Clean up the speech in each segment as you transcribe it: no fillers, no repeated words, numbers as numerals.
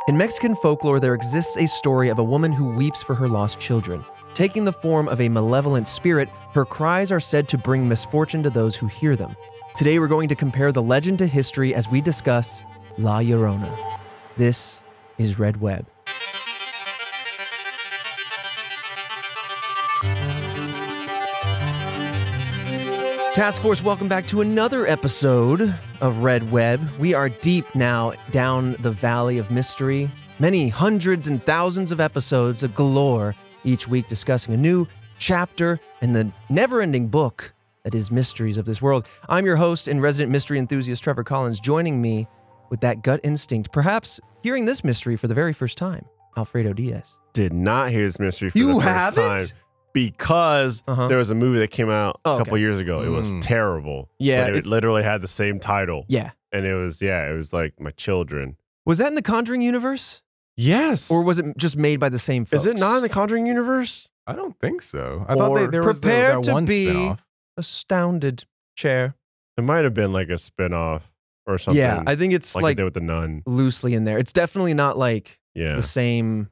In Mexican folklore, there exists a story of a woman who weeps for her lost children. Taking the form of a malevolent spirit, her cries are said to bring misfortune to those who hear them. Today, we're going to compare the legend to history as we discuss La Llorona. This is Red Web. Task Force, welcome back to another episode of Red Web. We are deep now down the valley of mystery. Many hundreds and thousands of episodes galore each week discussing a new chapter in the never-ending book that is Mysteries of this World. I'm your host and resident mystery enthusiast, Trevor Collins, joining me with that gut instinct, perhaps hearing this mystery for the very first time, Alfredo Diaz. Did not hear this mystery for the first time. Because there was a movie that came out a couple years ago. It was terrible. Yeah. But it literally had the same title. Yeah. And it was like My Children. Was that in the Conjuring universe? Yes. Or was it just made by the same folks? Is it not in the Conjuring universe? I don't think so. I thought there was Prepare that to one be spinoff. astounded, chair. It might have been like a spinoff or something. Yeah, I think it's like they did with The Nun. Loosely in there. It's definitely not like Yeah. the same.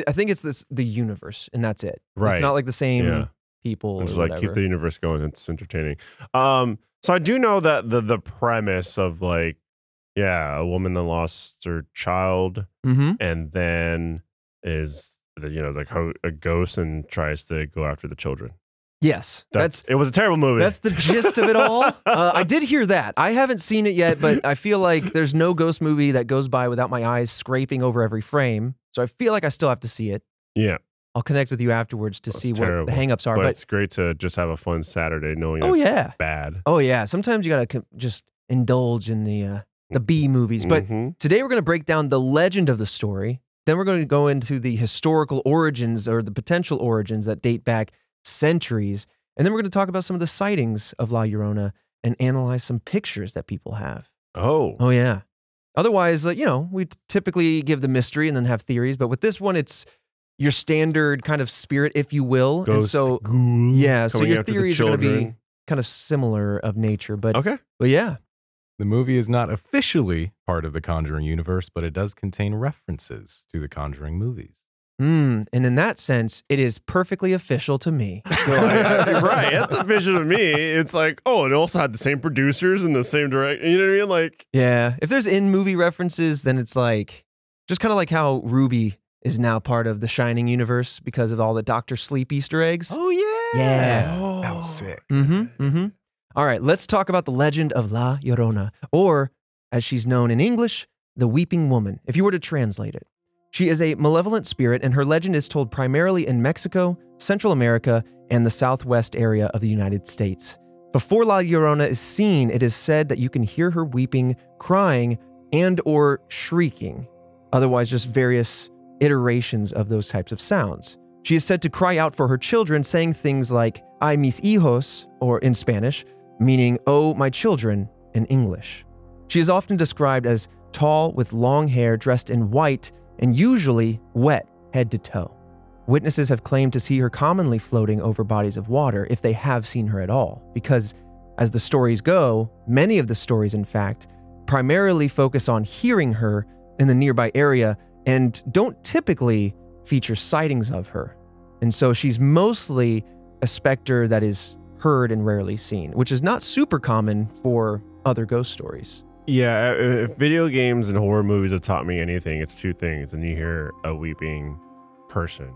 I think it's the universe, and that's it. Right. It's not like the same Yeah. people. Just or like whatever. keep the universe going. It's entertaining. So I do know that the premise of like, yeah, a woman that lost her child and then is like how a ghost and tries to go after the children. Yes, It was a terrible movie. That's the gist of it all. I did hear that. I haven't seen it yet, but I feel like there's no ghost movie that goes by without my eyes scraping over every frame. So I feel like I still have to see it. Yeah. I'll connect with you afterwards to see terrible. what the hangups are. But it's great to just have a fun Saturday knowing it's bad. Oh yeah, sometimes you gotta just indulge in the B movies. But today we're gonna break down the legend of the story. Then we're going to go into the historical origins or the potential origins that date back centuries. And then we're going to talk about some of the sightings of La Llorona and analyze some pictures that people have. Oh Yeah. Otherwise, we typically give the mystery and then have theories. But with this one, it's your standard kind of spirit, if you will. Ghost, and so, ghoul, yeah, so your after the theories are going to be children. kind of similar of nature. But yeah. The movie is not officially part of the Conjuring universe, but it does contain references to the Conjuring movies. And in that sense, it is perfectly official to me. Right, that's official to me. It's like, it also had the same producers and the same director. You know what I mean? Like, yeah, if there's in-movie references, then it's like, just kind of like how Ruby is now part of the Shining universe because of all the Dr. Sleep Easter eggs. Oh, yeah. Yeah. Oh, that was sick. All right, let's talk about the legend of La Llorona, or as she's known in English, the Weeping Woman, if you were to translate it. She is a malevolent spirit, and her legend is told primarily in Mexico, Central America, and the southwest area of the United States. Before La Llorona is seen, it is said that you can hear her weeping, crying, and or shrieking, otherwise just various iterations of those types of sounds. She is said to cry out for her children, saying things like, "Ay mis hijos," or in Spanish, meaning, "Oh, my children," in English. She is often described as tall with long hair dressed in white and usually wet head to toe. Witnesses have claimed to see her commonly floating over bodies of water if they have seen her at all, because as the stories go, many of the stories, in fact, primarily focus on hearing her in the nearby area and don't typically feature sightings of her. And so she's mostly a specter that is heard and rarely seen, which is not super common for other ghost stories. yeah, if video games and horror movies have taught me anything, it's two things. And you hear a weeping person,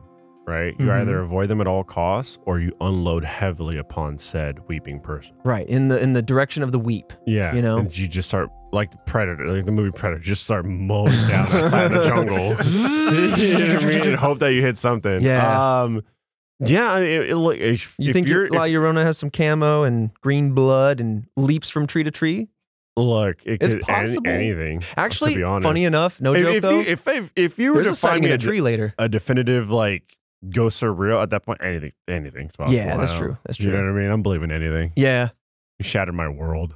right? You either avoid them at all costs or you unload heavily upon said weeping person. Right, in the direction of the weep. Yeah, and you just start like the Predator, like the movie Predator, just start mowing down outside the jungle. You know what I mean? And hope that you hit something. Yeah. Yeah. You think La Llorona has some camo and green blood and leaps from tree to tree? Look, It's could possible. anything. Actually, to be honest. funny enough, no joke though. If you were There's to a sighting find me in a tree later. a definitive like ghosts are real at that point, anything's possible. Yeah, that's now. true. That's You know true. what I mean? I'm believing anything. Yeah. You shattered my world.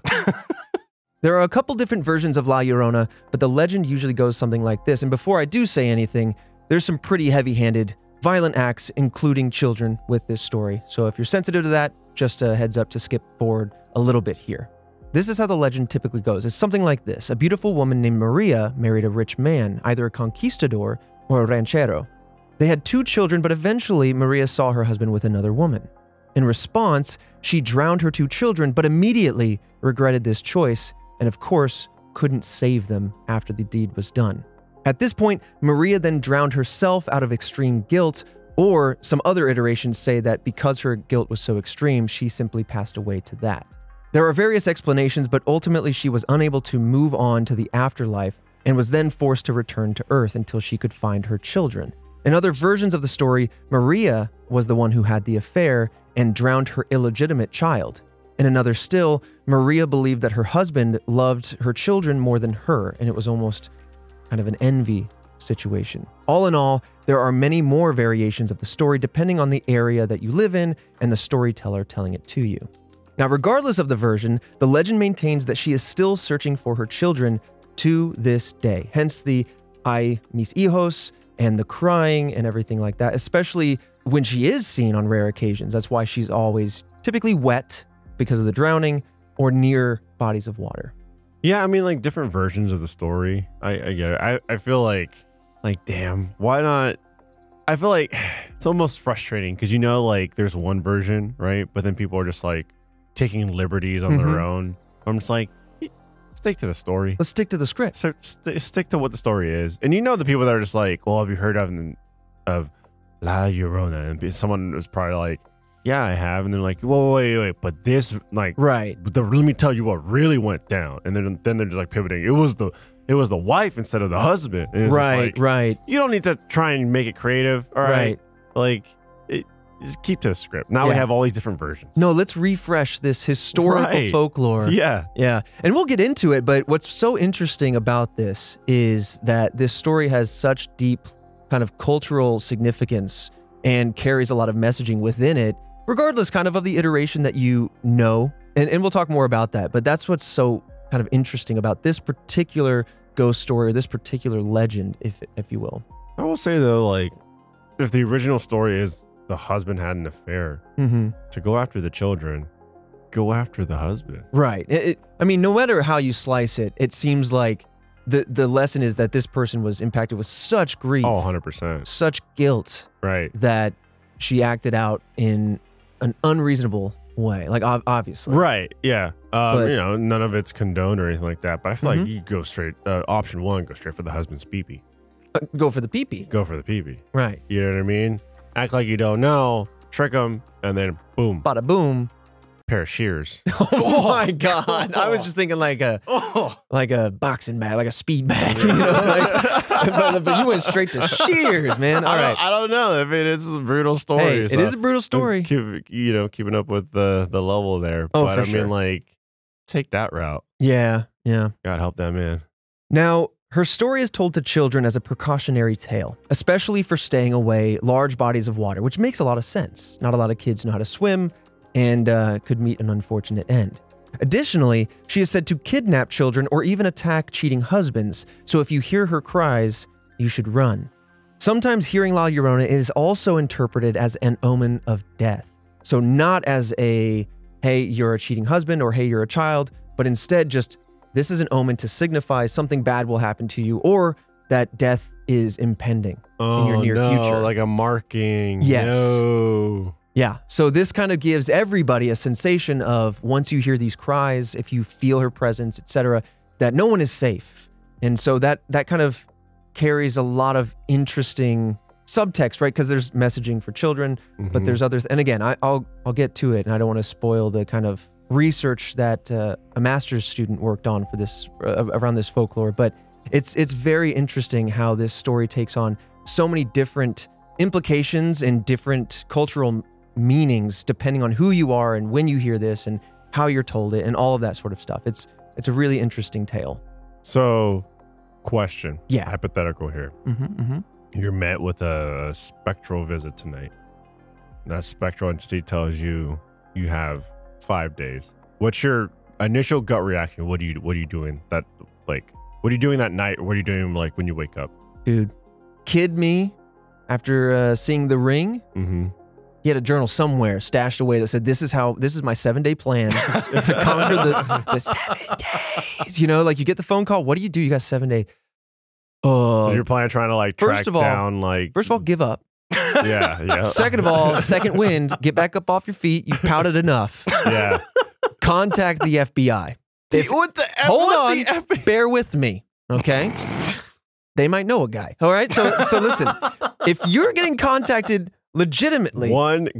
There are a couple different versions of La Llorona, but the legend usually goes something like this. And before I do say anything, there's some pretty heavy-handed, violent acts, including children, with this story. So if you're sensitive to that, just a heads up to skip forward a little bit here. This is how the legend typically goes. It's something like this. A beautiful woman named Maria married a rich man, either a conquistador or a ranchero. They had 2 children, but eventually Maria saw her husband with another woman. In response, she drowned her 2 children, but immediately regretted this choice and, of course, couldn't save them after the deed was done. At this point, Maria then drowned herself out of extreme guilt, or some other iterations say that because her guilt was so extreme, she simply passed away to that. There are various explanations, but ultimately she was unable to move on to the afterlife and was then forced to return to Earth until she could find her children. In other versions of the story, Maria was the one who had the affair and drowned her illegitimate child. In another still, Maria believed that her husband loved her children more than her, and it was almost kind of an envy situation. All in all, there are many more variations of the story depending on the area that you live in and the storyteller telling it to you. Now, regardless of the version, the legend maintains that she is still searching for her children to this day. Hence the "Ay, mis hijos" and the crying and everything like that, especially when she is seen on rare occasions. That's why she's always typically wet because of the drowning or near bodies of water. Yeah, I mean, like different versions of the story. I get it. I feel like damn, why not? I feel like it's almost frustrating because like there's one version, right? But then people are just like taking liberties on their own. I'm just like, stick to the story. Let's stick to the script. So stick to what the story is. And the people that are just like, well, have you heard of La Llorona? And someone was probably like, yeah, I have. And they're like, whoa, wait, but this, like, right. Let me tell you what really went down. And then they're just like pivoting. It was the wife instead of the husband. And it's right, just like, right. You don't need to try and make it creative. All right. Like, just keep to the script. Now we have all these different versions. No, let's refresh this historical folklore. Yeah. Yeah. And we'll get into it, but what's so interesting about this is that this story has such deep kind of cultural significance and carries a lot of messaging within it, regardless kind of the iteration that you know. And we'll talk more about that, but that's what's so kind of interesting about this particular ghost story or this particular legend, if you will. I will say though, like, if the original story is the husband had an affair, to go after the children, go after the husband. Right. I mean, no matter how you slice it, it seems like the lesson is that this person was impacted with such grief. Oh, 100%. Such guilt. Right. That she acted out in an unreasonable way. Like, obviously. Right. Yeah. None of it's condoned or anything like that. But I feel like you go straight, option 1, go straight for the husband's pee-pee. Go for the pee-pee. Go for the pee-pee. Right. You know what I mean? Act like you don't know, trick them, and then boom. Bada boom. Pair of shears. Oh my God. I was just thinking like a boxing bag, like a speed bag. But you went straight to shears, man. All right. I don't know. I mean, it's a brutal story. Hey, it is a brutal story. Keeping up with the level there. Oh, but for I sure. mean, like, take that route. Yeah. God help that man. Now, her story is told to children as a precautionary tale, especially for staying away large bodies of water, which makes a lot of sense. Not a lot of kids know how to swim and could meet an unfortunate end. Additionally, she is said to kidnap children or even attack cheating husbands, so if you hear her cries, you should run. Sometimes hearing La Llorona is also interpreted as an omen of death. So not as a, hey, you're a cheating husband or hey, you're a child, but instead just, this is an omen to signify something bad will happen to you or that death is impending in your near future. Like a marking. Yes. No. Yeah. So this kind of gives everybody a sensation of once you hear these cries, if you feel her presence, etc., that no one is safe. And so that kind of carries a lot of interesting subtext, right? Because there's messaging for children, but there's others. And again, I'll get to it, and I don't want to spoil the kind of research that a master's student worked on for this around this folklore. But it's very interesting how this story takes on so many different implications and different cultural meanings depending on who you are and when you hear this and how you're told it and all of that sort of stuff. It's a really interesting tale. So, question. Yeah. Hypothetical here. You're met with a spectral visit tonight. That spectral entity tells you you have 5 days. What's your initial gut reaction? What are you doing that, like, what are you doing that night? Or what are you doing, like, when you wake up? Dude, kid me after seeing The Ring, He had a journal somewhere stashed away that said, this is my 7-day plan to conquer the 7 days. You know, like you get the phone call. What do? You got 7 days. So you're planning trying to like track first of all, down like. First of all, give up. Yeah. Second of all, second wind, get back up off your feet. You've pouted enough. Yeah. Contact the FBI. Hold on. Bear with me. Okay. They might know a guy. All right. So listen, if you're getting contacted legitimately.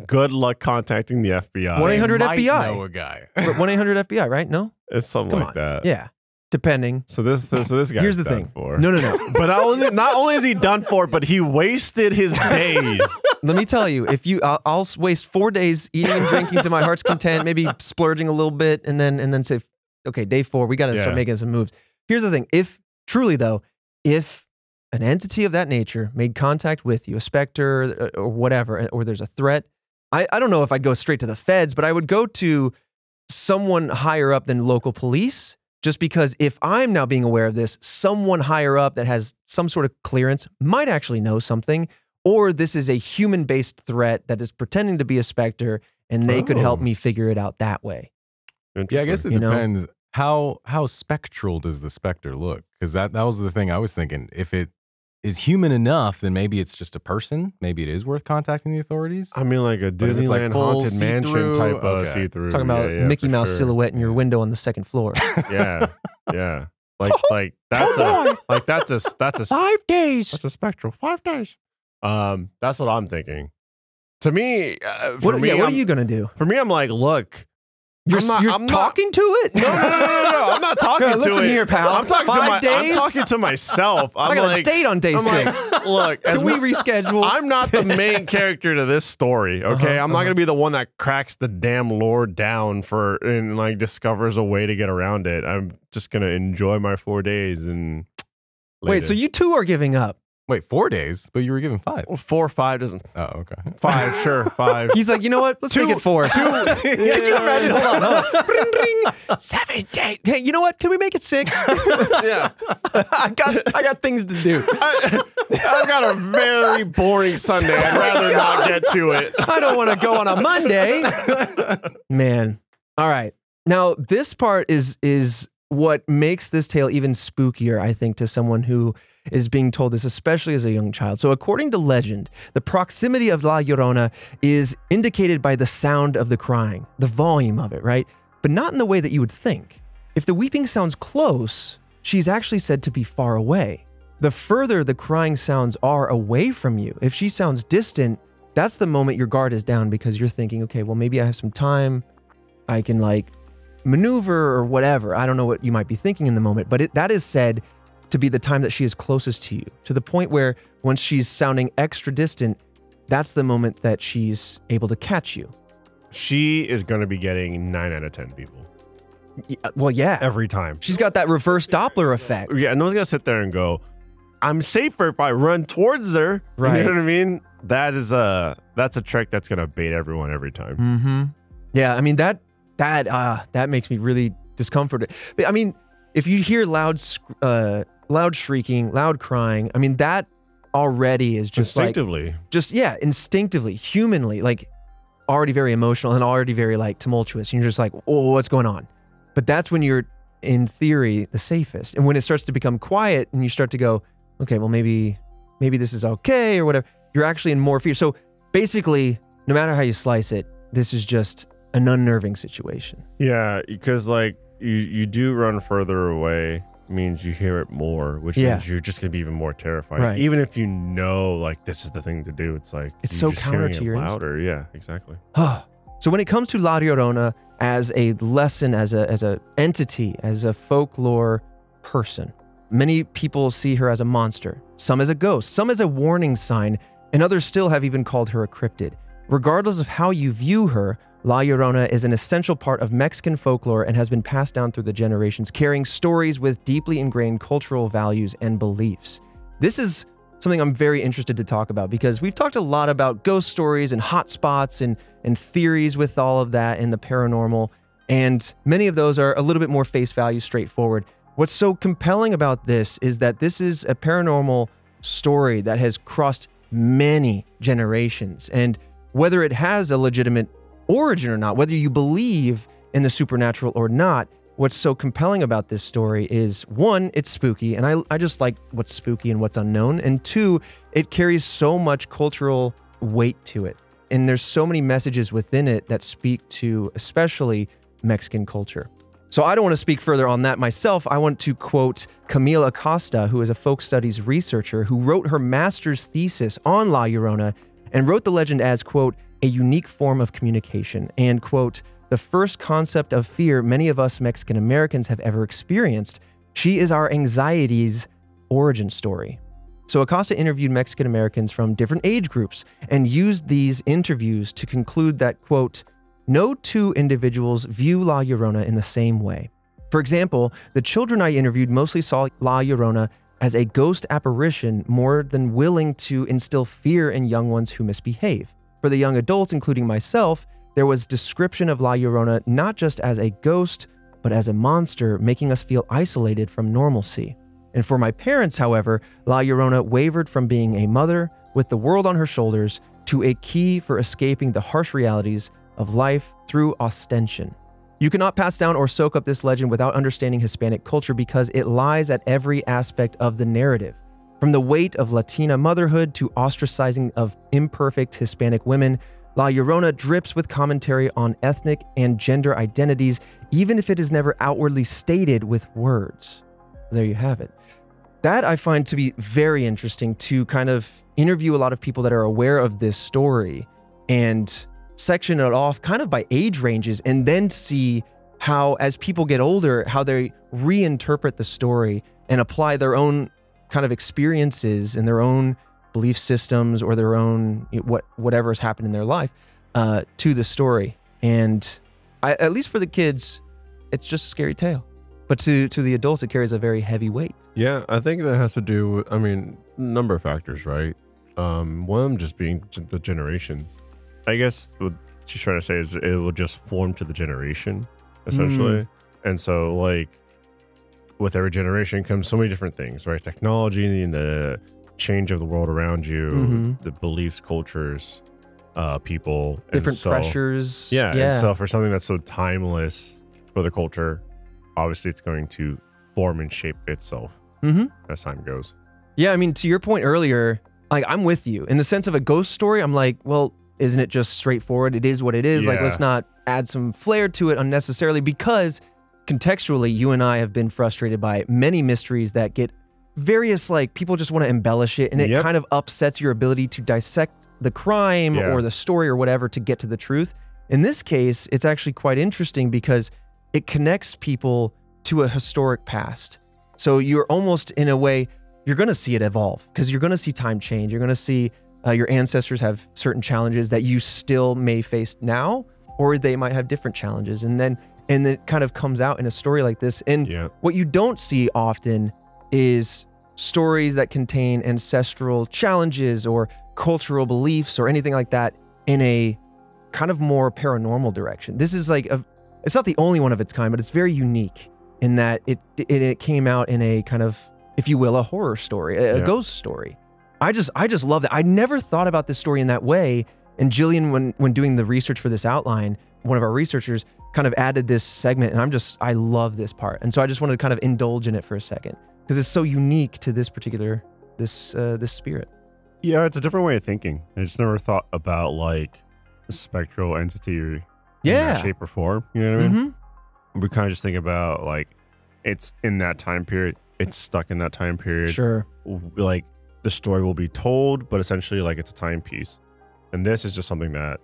Good luck contacting the FBI. 1-800-FBI. Know a guy. 1-800-FBI, right? No? It's something like that. Yeah. Depending. So this guy. Here's the thing. For. No. But not only is he done for, but he wasted his days. Let me tell you, I'll waste 4 days eating and drinking to my heart's content, maybe splurging a little bit, and then say, okay, day 4, we got to start making some moves. Here's the thing. If an entity of that nature made contact with you, a specter or whatever, or there's a threat, I don't know if I'd go straight to the feds, but I would go to someone higher up than local police. Just because if I'm now being aware of this, someone higher up that has some sort of clearance might actually know something, or this is a human-based threat that is pretending to be a specter, and they could help me figure it out that way. Yeah, I guess it depends. How spectral does the specter look? Because that was the thing I was thinking. If it is human enough, then maybe it's just a person. Maybe it is worth contacting the authorities. I mean, like a Disneyland haunted mansion type of see-through. Talking about Mickey Mouse silhouette in your window on the second floor. Yeah. Like that's a 5 days. That's a spectral 5 days. That's what I'm thinking. To me, what are you gonna do? For me, I'm like, look. You're talking to it? No. I'm not talking to it. Listen here, pal. I'm talking to myself. I got a date on day 6. Look, can we reschedule? I'm not the main character to this story, okay? I'm not going to be the one that cracks the damn lore down and like discovers a way to get around it. I'm just going to enjoy my 4 days and later. Wait, so you 2 are giving up? Wait, 4 days? But you were given 5. Well, 4 or 5 doesn't. Oh, okay. 5, sure, 5. He's like, you know what? Let's make it 4. 2. Can you imagine? Hold on. Ring, ring. 7 days. Hey, you know what? Can we make it 6? Yeah. I got things to do. I've got a very boring Sunday. I'd rather not get to it. I don't want to go on a Monday. Man. All right. Now, this part is what makes this tale even spookier, I think, to someone who is being told this, especially as a young child. So according to legend, the proximity of La Llorona is indicated by the sound of the crying, the volume of it, right? But not in the way that you would think. If the weeping sounds close, she's actually said to be far away. The further the crying sounds are away from you, if she sounds distant, that's the moment your guard is down because you're thinking, okay, well, maybe I have some time. I can like maneuver or whatever. I don't know what you might be thinking in the moment, but that is said to be the time that she is closest to you, to the point where once she's sounding extra distant, that's the moment that she's able to catch you. She is going to be getting 9 out of 10 people. Well, yeah. Every time. She's got that reverse Doppler effect. Yeah, no one's going to sit there and go, I'm safer if I run towards her. Right. You know what I mean? That's a trick that's going to bait everyone every time. Mm-hmm. Yeah, I mean, that makes me really discomforted. But I mean, if you hear loud shrieking, loud crying, I mean, that already is just instinctively. Instinctively, humanly, like already very emotional and already very like tumultuous. And you're just like, oh, what's going on? But that's when you're, in theory, the safest. And when it starts to become quiet and you start to go, okay, well, maybe this is okay or whatever, you're actually in more fear. So basically, no matter how you slice it, this is just an unnerving situation. Yeah, because like you do run further away, means you hear it more, which means you're just gonna be even more terrified. Right. Even if you know like this is the thing to do, it's like it's so counter to your louder. Yeah, exactly. So when it comes to La Llorona as a lesson, as a entity, as a folklore person, many people see her as a monster, some as a ghost, some as a warning sign, and others still have even called her a cryptid. Regardless of how you view her, La Llorona is an essential part of Mexican folklore and has been passed down through the generations, carrying stories with deeply ingrained cultural values and beliefs. This is something I'm very interested to talk about because we've talked a lot about ghost stories and hotspots and theories with all of that and the paranormal, and many of those are a little bit more face value, straightforward. What's so compelling about this is that this is a paranormal story that has crossed many generations, and whether it has a legitimate origin or not, whether you believe in the supernatural or not, what's so compelling about this story is, one, it's spooky, and I just like what's spooky and what's unknown, and two, it carries so much cultural weight to it. And there's so many messages within it that speak to especially Mexican culture. So I don't want to speak further on that myself. I want to quote Camille Acosta, who is a folk studies researcher who wrote her master's thesis on La Llorona and wrote the legend as, quote, a unique form of communication and, quote, the first concept of fear many of us Mexican Americans have ever experienced. She is our anxiety's origin story. So Acosta interviewed Mexican Americans from different age groups and used these interviews to conclude that, quote, no two individuals view La Llorona in the same way. For example, the children I interviewed mostly saw La Llorona as a ghost apparition more than willing to instill fear in young ones who misbehave. For the young adults, including myself, there was description of La Llorona not just as a ghost, but as a monster, making us feel isolated from normalcy. And for my parents, however, La Llorona wavered from being a mother with the world on her shoulders to a key for escaping the harsh realities of life through ostension. You cannot pass down or soak up this legend without understanding Hispanic culture because it lies at every aspect of the narrative. From the weight of Latina motherhood to ostracizing of imperfect Hispanic women, La Llorona drips with commentary on ethnic and gender identities, even if it is never outwardly stated with words. There you have it. That I find to be very interesting, to kind of interview a lot of people that are aware of this story and section it off kind of by age ranges, and then see how, as people get older, how they reinterpret the story and apply their own kind of experiences and their own belief systems or their own whatever has happened in their life to the story. And at least for the kids, it's just a scary tale. But to the adults, it carries a very heavy weight. Yeah, I think that has to do with, a number of factors, right? One of them just being the generations. I guess what she's trying to say is it will just form to the generation, essentially. And so, like, with every generation comes so many different things, right? Technology and the change of the world around you, the beliefs, cultures, people. Different pressures. Yeah, and so for something that's so timeless for the culture, obviously it's going to form and shape itself as time goes. Yeah, I mean, to your point earlier, like, I'm with you. In the sense of a ghost story, I'm like, well, isn't it just straightforward? It is what it is. Yeah. Like, let's not add some flair to it unnecessarily, because contextually, you and I have been frustrated by many mysteries that get various, like, people just want to embellish it, and it kind of upsets your ability to dissect the crime or the story or whatever to get to the truth. In this case, it's actually quite interesting because it connects people to a historic past. So you're almost, in a way, you're going to see it evolve, because you're going to see time change. You're going to see your ancestors have certain challenges that you still may face now, or they might have different challenges. And then it kind of comes out in a story like this. And what you don't see often is stories that contain ancestral challenges or cultural beliefs or anything like that in a kind of more paranormal direction. This is like it's not the only one of its kind, but it's very unique in that it came out in a kind of, if you will, a horror story, a ghost story. I just love that. I never thought about this story in that way. And Jillian, when doing the research for this outline, one of our researchers kind of added this segment, and I love this part. And so I just wanted to kind of indulge in it for a second, because it's so unique to this particular, this spirit. Yeah, it's a different way of thinking. I just never thought about, like, a spectral entity or in that shape or form. You know what I mean? We kind of just think about, like, it's in that time period. It's stuck in that time period. Sure. Like, the story will be told, but essentially, like, it's a timepiece. And this is just something that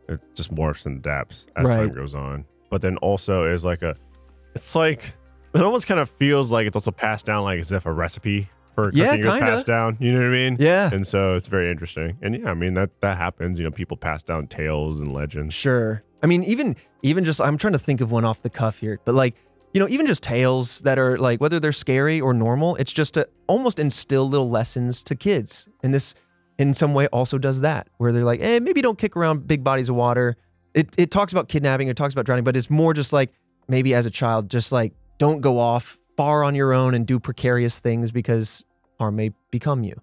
it just morphs and adapts as time goes on. But then also is like it's like, it almost kind of feels like it's also passed down, like as if a recipe for cooking is passed down. You know what I mean? Yeah. And so it's very interesting. And yeah, I mean, that happens. You know, people pass down tales and legends. Sure. I mean, even just, I'm trying to think of one off the cuff here, but, like, you know, even just tales that are, like, whether they're scary or normal, it's just to almost instill little lessons to kids. And this, in some way, also does that, where they're like, maybe don't kick around big bodies of water. It talks about kidnapping, it talks about drowning, but it's more just like, maybe as a child, just like, don't go off far on your own and do precarious things, because harm may become you.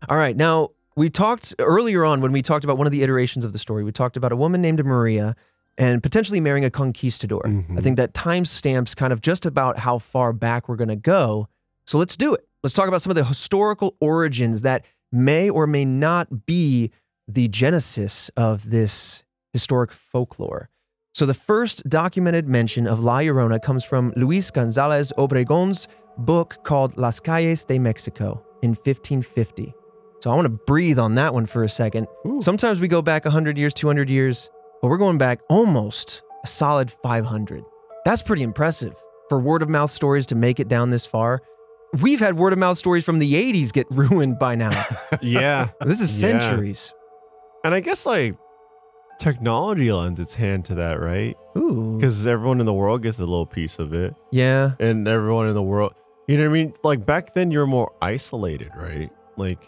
All right, now, we talked earlier on when we talked about one of the iterations of the story, we talked about a woman named Maria and potentially marrying a conquistador. I think that time stamps kind of just about how far back we're going to go. So let's do it. Let's talk about some of the historical origins that may or may not be the genesis of this historic folklore. So the first documented mention of La Llorona comes from Luis González Obregón's book called Las Calles de Mexico in 1550. So I want to breathe on that one for a second. Ooh. Sometimes we go back 100 years, 200 years, but we're going back almost a solid 500. That's pretty impressive for word of mouth stories to make it down this far. We've had word of mouth stories from the 80s get ruined by now. Yeah. This is centuries. And I guess like technology lends its hand to that, right? Ooh. Because everyone in the world gets a little piece of it. Yeah. And everyone in the world, you know what I mean? Like back then you were more isolated, right? Like,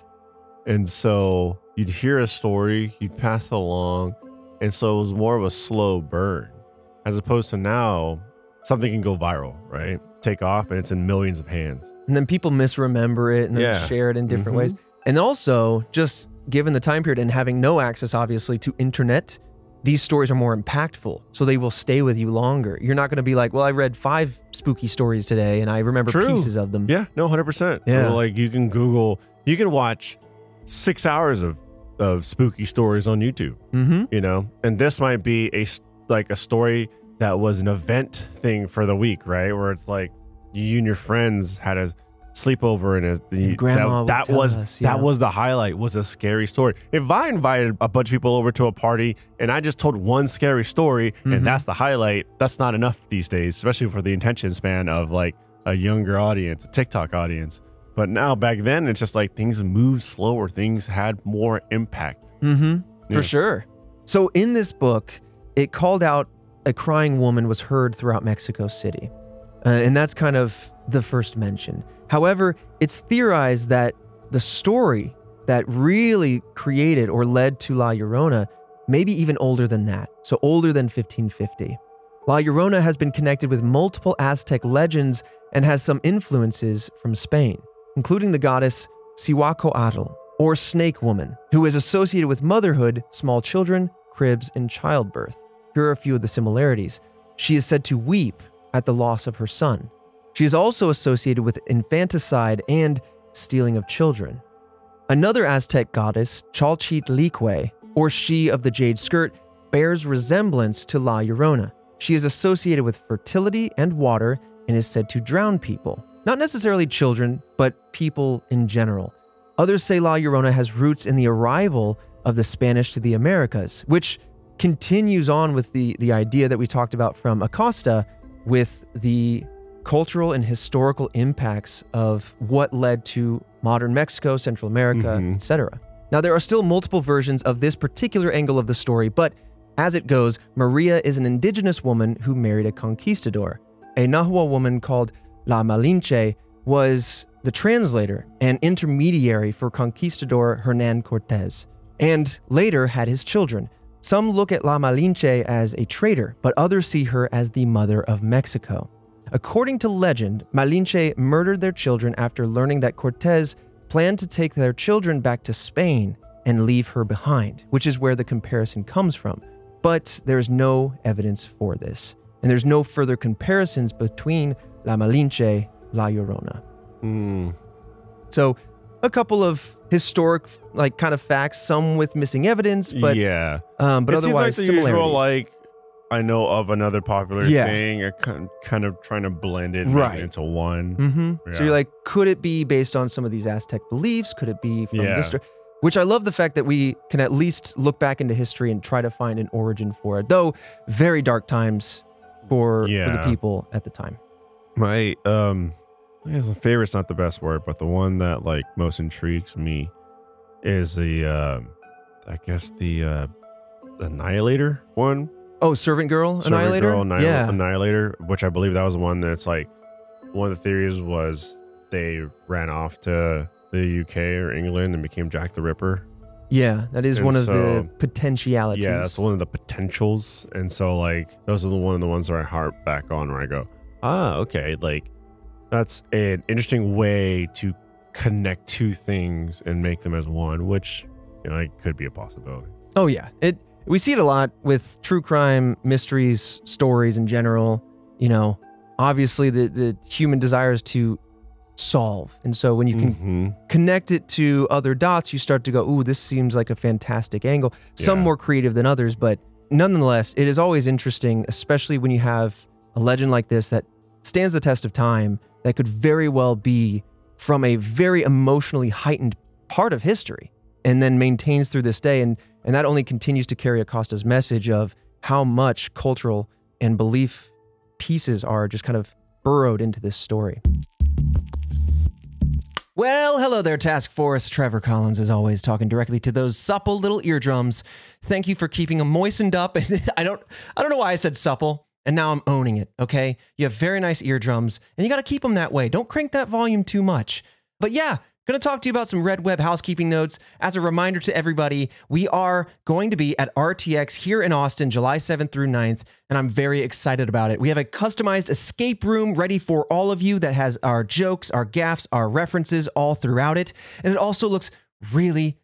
and so you'd hear a story, you'd pass it along. And so it was more of a slow burn as opposed to now something can go viral, right? Take off and it's in millions of hands. And then people misremember it and then share it in different ways. And also, just given the time period and having no access, obviously, to internet, these stories are more impactful. So they will stay with you longer. You're not going to be like, well, I read 5 spooky stories today and I remember pieces of them. Yeah, no, 100%. Yeah. Or like you can Google, you can watch 6 hours of spooky stories on YouTube, you know? And this might be a story that was an event thing for the week, right? Where it's like you and your friends had a sleepover and grandma that was the highlight, was a scary story. If I invited a bunch of people over to a party and I just told one scary story and that's the highlight, that's not enough these days, especially for the attention span of like a younger audience, a TikTok audience. But now back then, it's just like things moved slower. Things had more impact. For sure. So in this book, it called out a crying woman was heard throughout Mexico City. And that's kind of the first mention. However, it's theorized that the story that really created or led to La Llorona may be even older than that. So older than 1550. La Llorona has been connected with multiple Aztec legends and has some influences from Spain, including the goddess Cihuacoatl, or Snake Woman, who is associated with motherhood, small children, cribs, and childbirth. Here are a few of the similarities. She is said to weep at the loss of her son. She is also associated with infanticide and stealing of children. Another Aztec goddess, Chalchitlique, or She of the Jade Skirt, bears resemblance to La Llorona. She is associated with fertility and water and is said to drown people. Not necessarily children, but people in general. Others say La Llorona has roots in the arrival of the Spanish to the Americas, which continues on with the idea that we talked about from Acosta with the cultural and historical impacts of what led to modern Mexico, Central America, etc. Now, there are still multiple versions of this particular angle of the story, but as it goes, Maria is an indigenous woman who married a conquistador. A Nahua woman called La Malinche was the translator and intermediary for conquistador Hernan Cortez, and later had his children. Some look at La Malinche as a traitor, but others see her as the mother of Mexico. According to legend, Malinche murdered their children after learning that Cortez planned to take their children back to Spain and leave her behind, which is where the comparison comes from. But there's no evidence for this, and there's no further comparisons between La Malinche, La Llorona. So, a couple of historic, like, kind of facts, some with missing evidence, but but it otherwise seems like the similarities. usual, like, I know of another popular thing, kind of trying to blend it into one. So you're like, could it be based on some of these Aztec beliefs? Could it be from this story? Which I love the fact that we can at least look back into history and try to find an origin for it, though very dark times for the people at the time. My I guess the favorite's not the best word, but the one that like most intrigues me is the I guess the Annihilator one. Oh, Servant Girl Annihilator? Annihilator, which I believe that was the one that's like, one of the theories was they ran off to the UK or England and became Jack the Ripper. Yeah, that is one of the potentialities. Yeah, that's one of the potentials. And so like, those are one of the ones that I harp back on where I go, okay, like that's an interesting way to connect two things and make them as one, which it could be a possibility. Oh yeah, we see it a lot with true crime, mysteries, stories in general. Obviously the human desire is to solve, and so when you can connect it to other dots, you start to go, ooh, this seems like a fantastic angle. Some more creative than others, but nonetheless, it is always interesting, especially when you have a legend like this that stands the test of time, that could very well be from a very emotionally heightened part of history, and then maintains through this day, and that only continues to carry Acosta's message of how much cultural and belief pieces are just kind of burrowed into this story. Well, hello there, Task Force. Trevor Collins, as always, talking directly to those supple little eardrums. Thank you for keeping them moistened up. I don't know why I said supple, and now I'm owning it, okay? You have very nice eardrums, and you got to keep them that way. Don't crank that volume too much. But yeah, going to talk to you about some Red Web housekeeping notes. As a reminder to everybody, we are going to be at RTX here in Austin, July 7th through 9th, and I'm very excited about it. We have a customized escape room ready for all of you that has our jokes, our gaffes, our references all throughout it, and it also looks really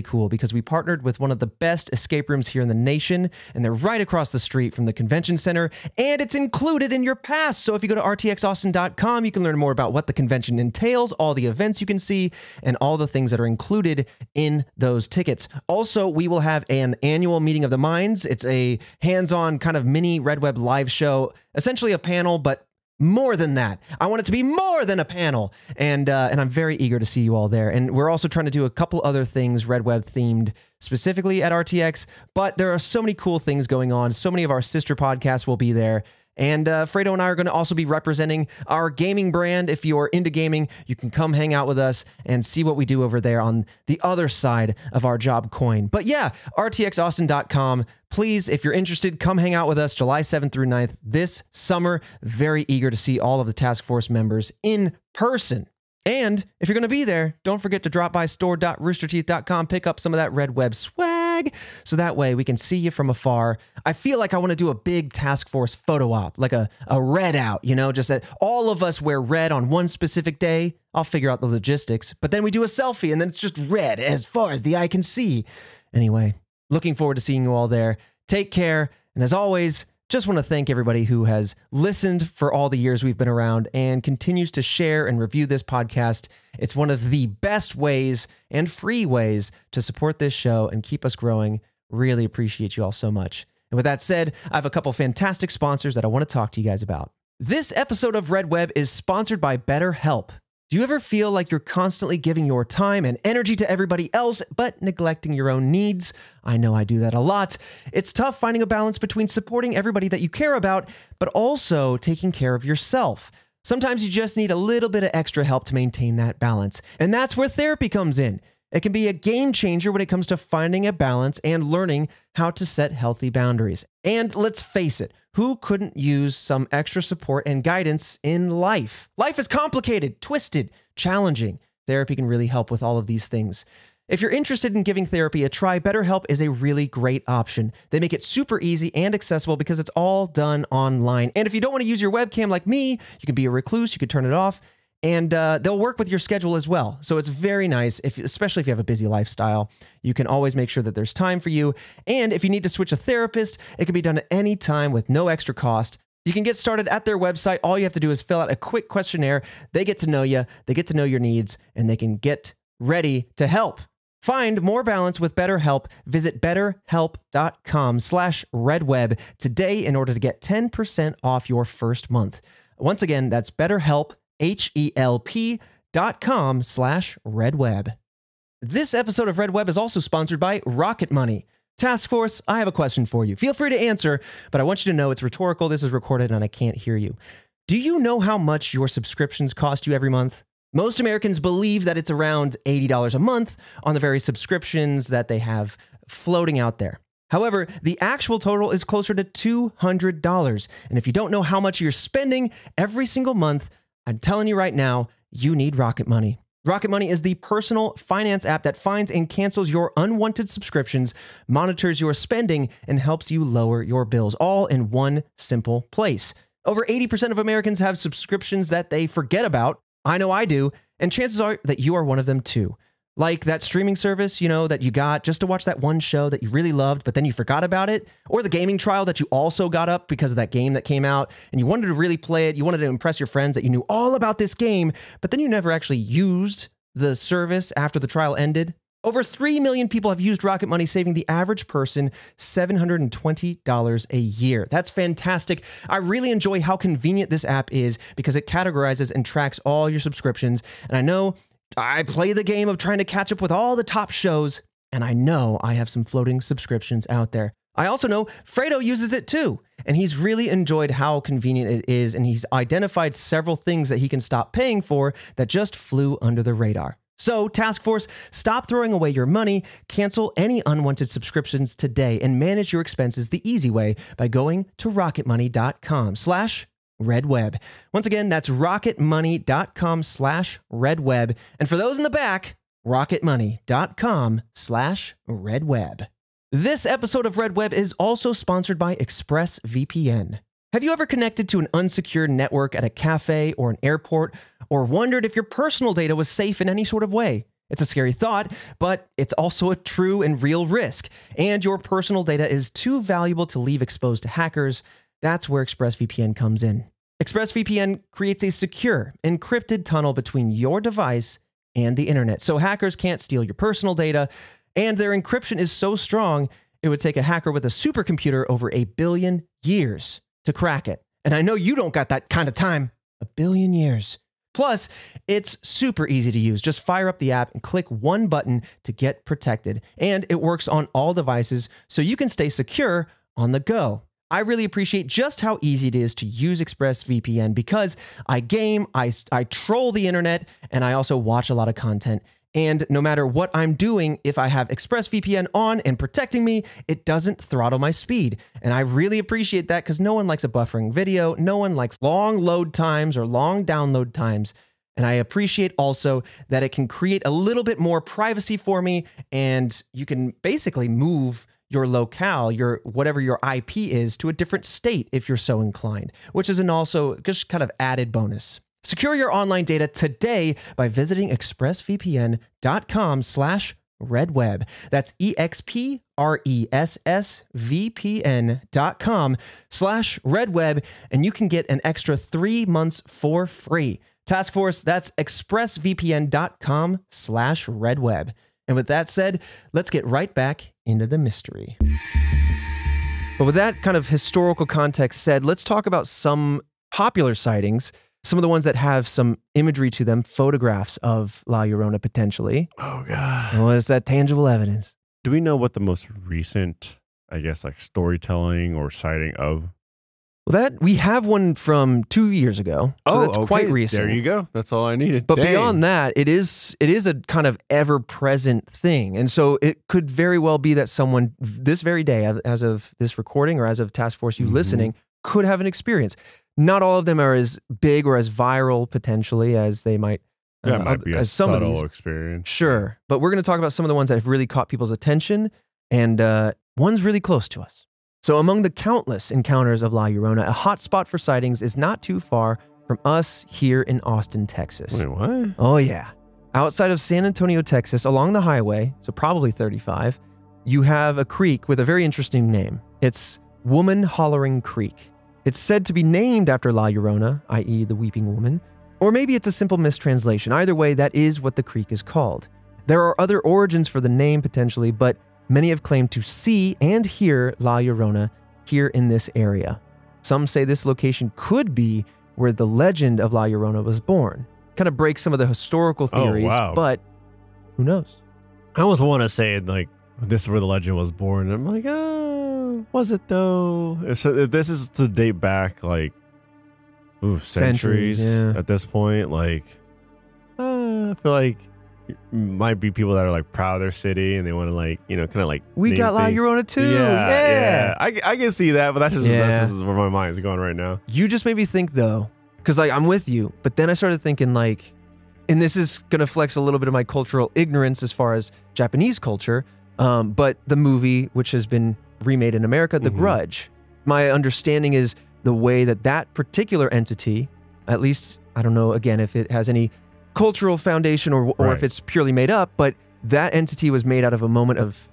cool because we partnered with one of the best escape rooms here in the nation, and they're right across the street from the convention center, and it's included in your pass. So if you go to rtxaustin.com, you can learn more about what the convention entails, all the events you can see, and all the things that are included in those tickets. Also, we will have an annual meeting of the minds. It's a hands-on kind of mini Red Web live show, essentially a panel, but more than that. I want it to be more than a panel. And I'm very eager to see you all there. And we're also trying to do a couple other things Red Web themed specifically at RTX, but there are so many cool things going on. So many of our sister podcasts will be there. And Fredo and I are going to also be representing our gaming brand. If you're into gaming, you can come hang out with us and see what we do over there on the other side of our job coin. But yeah, rtxaustin.com. Please, if you're interested, come hang out with us July 7th through 9th this summer. Very eager to see all of the task force members in person. And if you're going to be there, don't forget to drop by store.roosterteeth.com, pick up some of that Red Web swag, so that way we can see you from afar. I feel like I want to do a big task force photo op, like a red out, just that all of us wear red on one specific day. I'll figure out the logistics, but then we do a selfie and then it's just red as far as the eye can see. Anyway, looking forward to seeing you all there. Take care, and as always, just want to thank everybody who has listened for all the years we've been around and continues to share and review this podcast. It's one of the best ways and free ways to support this show and keep us growing. Really appreciate you all so much. And with that said, I have a couple fantastic sponsors that I want to talk to you guys about. This episode of Red Web is sponsored by BetterHelp. Do you ever feel like you're constantly giving your time and energy to everybody else, but neglecting your own needs? I know I do that a lot. It's tough finding a balance between supporting everybody that you care about, but also taking care of yourself. Sometimes you just need a little bit of extra help to maintain that balance. And that's where therapy comes in. It can be a game changer when it comes to finding a balance and learning how to set healthy boundaries. And let's face it, who couldn't use some extra support and guidance in life? Life is complicated, twisted, challenging. Therapy can really help with all of these things. If you're interested in giving therapy a try, BetterHelp is a really great option. They make it super easy and accessible because it's all done online. And if you don't want to use your webcam like me, you can be a recluse, you can turn it off, and they'll work with your schedule as well. So it's very nice, especially if you have a busy lifestyle. You can always make sure that there's time for you. And if you need to switch a therapist, it can be done at any time with no extra cost. You can get started at their website. All you have to do is fill out a quick questionnaire. They get to know you, they get to know your needs, and they can get ready to help. Find more balance with BetterHelp. Visit betterhelp.com/redweb today in order to get 10% off your first month. Once again, that's BetterHelp, HELP.com/redweb. This episode of Red Web is also sponsored by Rocket Money. Task Force, I have a question for you. Feel free to answer, but I want you to know it's rhetorical. This is recorded and I can't hear you. Do you know how much your subscriptions cost you every month? Most Americans believe that it's around $80 a month on the various subscriptions that they have floating out there. However, the actual total is closer to $200. And if you don't know how much you're spending every single month, I'm telling you right now, you need Rocket Money. Rocket Money is the personal finance app that finds and cancels your unwanted subscriptions, monitors your spending, and helps you lower your bills, all in one simple place. Over 80% of Americans have subscriptions that they forget about. I know I do, and chances are that you are one of them too. Like that streaming service, that you got just to watch that one show that you really loved, but then you forgot about it. Or the gaming trial that you also got up because of that game that came out and you wanted to really play it. You wanted to impress your friends that you knew all about this game, but then you never actually used the service after the trial ended. Over 3 million people have used Rocket Money, saving the average person $720 a year. That's fantastic. I really enjoy how convenient this app is because it categorizes and tracks all your subscriptions. And I know I play the game of trying to catch up with all the top shows, and I know I have some floating subscriptions out there. I also know Fredo uses it too, and he's really enjoyed how convenient it is, and he's identified several things that he can stop paying for that just flew under the radar. So, Task Force, stop throwing away your money, cancel any unwanted subscriptions today, and manage your expenses the easy way by going to rocketmoney.com/redweb. Once again, that's rocketmoney.com/redweb. And for those in the back, rocketmoney.com/redweb. This episode of Red Web is also sponsored by ExpressVPN. Have you ever connected to an unsecured network at a cafe or an airport, or wondered if your personal data was safe in any sort of way? It's a scary thought, but it's also a true and real risk. And your personal data is too valuable to leave exposed to hackers. That's where ExpressVPN comes in. ExpressVPN creates a secure, encrypted tunnel between your device and the internet, so hackers can't steal your personal data, and their encryption is so strong, it would take a hacker with a supercomputer over 1 billion years to crack it. And I know you don't got that kind of time. 1 billion years. Plus, it's super easy to use. Just fire up the app and click one button to get protected. And it works on all devices, so you can stay secure on the go. I really appreciate just how easy it is to use ExpressVPN because I game, I troll the internet, and I also watch a lot of content. And no matter what I'm doing, if I have ExpressVPN on and protecting me, it doesn't throttle my speed. And I really appreciate that because no one likes a buffering video. No one likes long load times or long download times. And I appreciate also that it can create a little bit more privacy for me, and you can basically move your locale, whatever your IP is, to a different state if you're so inclined, which is an also just kind of added bonus. Secure your online data today by visiting expressvpn.com/redweb. That's expressvpn.com/redweb, and you can get an extra 3 months for free. Task Force, that's expressvpn.com/redweb. And with that said, let's get right back into the mystery. But with that kind of historical context said, let's talk about some popular sightings, some of the ones that have some imagery to them, photographs of La Llorona potentially. Oh, God. And what is that tangible evidence? Do we know what the most recent, I guess, like storytelling or sighting of? Well, that we have one from 2 years ago. So that's quite recent. There you go. That's all I needed. But beyond that, it is a kind of ever-present thing. And so it could very well be that someone this very day, as of this recording or as of Task Force you listening, could have an experience. Not all of them are as big or as viral potentially as they might. That might be a subtle experience. Sure. But we're going to talk about some of the ones that have really caught people's attention, and one's really close to us. So among the countless encounters of La Llorona, a hotspot for sightings is not too far from us here in Austin, Texas. Wait, what? Oh, yeah. Outside of San Antonio, Texas, along the highway, so probably 35, you have a creek with a very interesting name. It's Woman Hollering Creek. It's said to be named after La Llorona, i.e. the weeping woman, or maybe it's a simple mistranslation. Either way, that is what the creek is called. There are other origins for the name potentially, but many have claimed to see and hear La Llorona here in this area. Some say this location could be where the legend of La Llorona was born. Kind of breaks some of the historical theories, but who knows? I almost want to say like this is where the legend was born. I'm like, oh, was it though? If this is to date back like centuries at this point. Like, I feel like might be people that are like proud of their city and they want to like, kind of like we got La Llorona too. Yeah. I can see that, but that's just where my mind's going right now. You just made me think though, because like I'm with you, but then I started thinking like, and this is gonna flex a little bit of my cultural ignorance as far as Japanese culture, but the movie which has been remade in America, The Grudge. My understanding is the way that particular entity, at least I don't know again if it has any cultural foundation or if it's purely made up, but that entity was made out of a moment of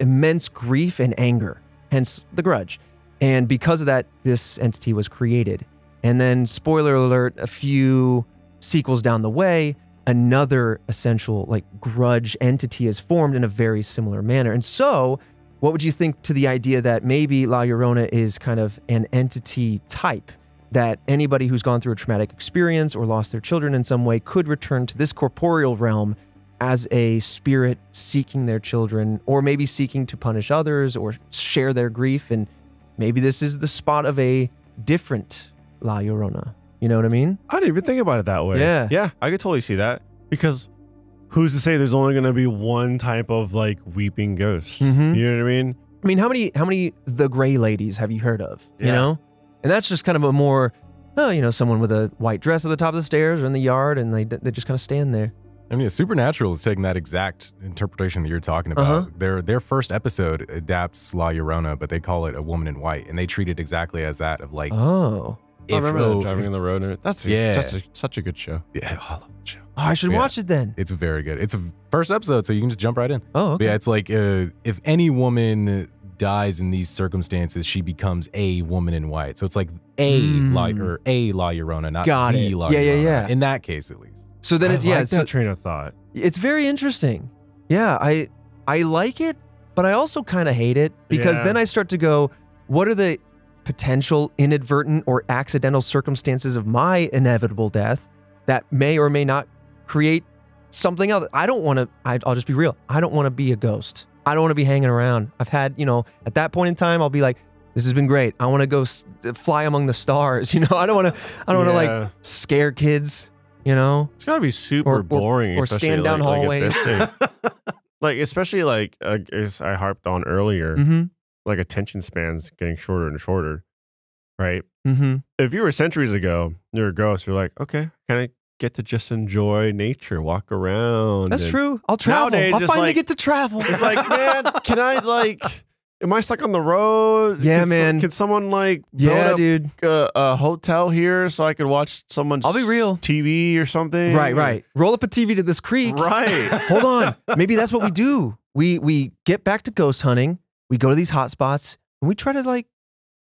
immense grief and anger, hence the grudge. And because of that, this entity was created. And then, spoiler alert, a few sequels down the way, another essential like grudge entity is formed in a very similar manner. And so, what would you think to the idea that maybe La Llorona is kind of an entity type, that anybody who's gone through a traumatic experience or lost their children in some way could return to this corporeal realm as a spirit seeking their children, or maybe seeking to punish others or share their grief, and maybe this is the spot of a different La Llorona. You know what I mean? I didn't even think about it that way. Yeah. Yeah, I could totally see that. Because who's to say there's only going to be one type of like weeping ghost? Mm-hmm. You know what I mean? I mean, how many the Gray Ladies have you heard of? Yeah. You know? And that's just kind of a more, you know, someone with a white dress at the top of the stairs or in the yard, and they just kind of stand there. I mean, Supernatural is taking that exact interpretation that you're talking about. Their first episode adapts La Llorona, but they call it A Woman in White, and they treat it exactly as that of like. Oh. I remember that, Driving on the Road. And that's such a good show. Yeah, I love the show. Oh, I should watch it then. It's very good. It's a first episode, so you can just jump right in. Oh, okay. But yeah, it's like if any woman dies in these circumstances, she becomes a woman in white. So it's like a La Llorona, not Got the it. La Yeah, Llorona. yeah. In that case, at least. So then It's that train of thought. It's very interesting. Yeah, I like it, but I also kind of hate it, because then I start to go, what are the potential inadvertent or accidental circumstances of my inevitable death that may or may not create something else? I don't want to, I'll just be real. I don't want to be a ghost. I don't want to be hanging around. I've had, you know, at that point in time, I'll be like, this has been great. I want to go fly among the stars. You know, I don't want to like scare kids, you know? It's got to be super boring. Or stand down hallways. Like, especially like, as I harped on earlier, like attention spans getting shorter and shorter, right? If you were centuries ago, you're a ghost, you're like, okay, can I get to just enjoy nature, walk around? That's true. I'll travel. Nowadays, I'll finally like, get to travel. It's like, man, can I like, am I stuck on the road? Yeah, man. Can someone like build dude. a hotel here so I could watch someone's I'll be real. TV or something? Right. Roll up a TV to this creek. Right. Hold on. Maybe that's what we do. We get back to ghost hunting. We go to these hot spots and we try to like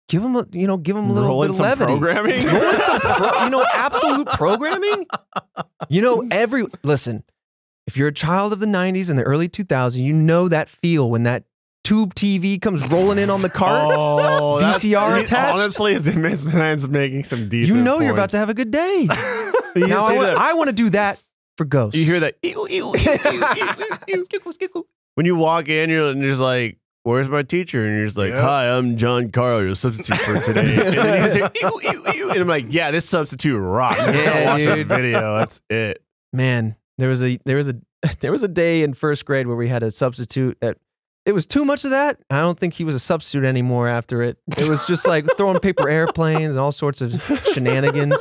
give them a little bit of levity. Programming. Roll in some absolute programming. Listen, if you're a child of the 90s and the early 2000s, you know that feel when that tube TV comes rolling in on the cart. Oh, VCR attached. Honestly, this man's making some decent points. You're about points. to have a good day. Now I want to do that for ghosts. You hear that? When you walk in, you're just like, where's my teacher? And you're just like, hi, I'm John Carl, your substitute for today. And then you just hear, and I'm like, yeah, this substitute rocks. I'm just gonna watch a video. That's it. Man, there was a day in first grade where we had a substitute at. It was too much of that. I don't think he was a substitute anymore after it. It was just like throwing paper airplanes and all sorts of shenanigans.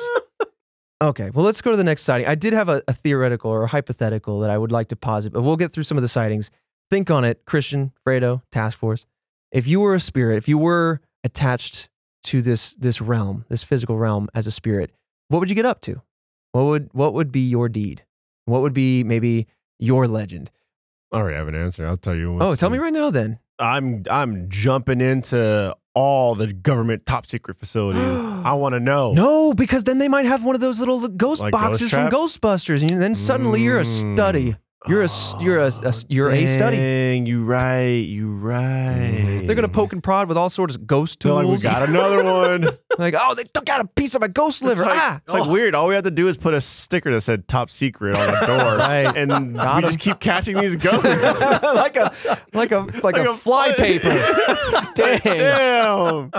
Okay, well, let's go to the next sighting. I did have a theoretical or a hypothetical that I would like to posit, but we'll get through some of the sightings. Think on it, Christian, Fredo, Task Force. If you were a spirit, if you were attached to this realm, this physical realm as a spirit, what would you get up to? What would be your deed? What would be maybe your legend? I already have an answer. I'll tell you. Tell me right now then. I'm jumping into all the government top secret facilities. I want to know. No, because then they might have one of those little ghost boxes from Ghostbusters, and then suddenly you're a study. You're a study. Dang, you right. They're gonna poke and prod with all sorts of ghost tools. Like, we got another one. Like, oh, they still got a piece of my ghost liver. It's like weird. All we have to do is put a sticker that said "Top Secret" on the door, right? And we just keep catching these ghosts like a fly paper. Damn.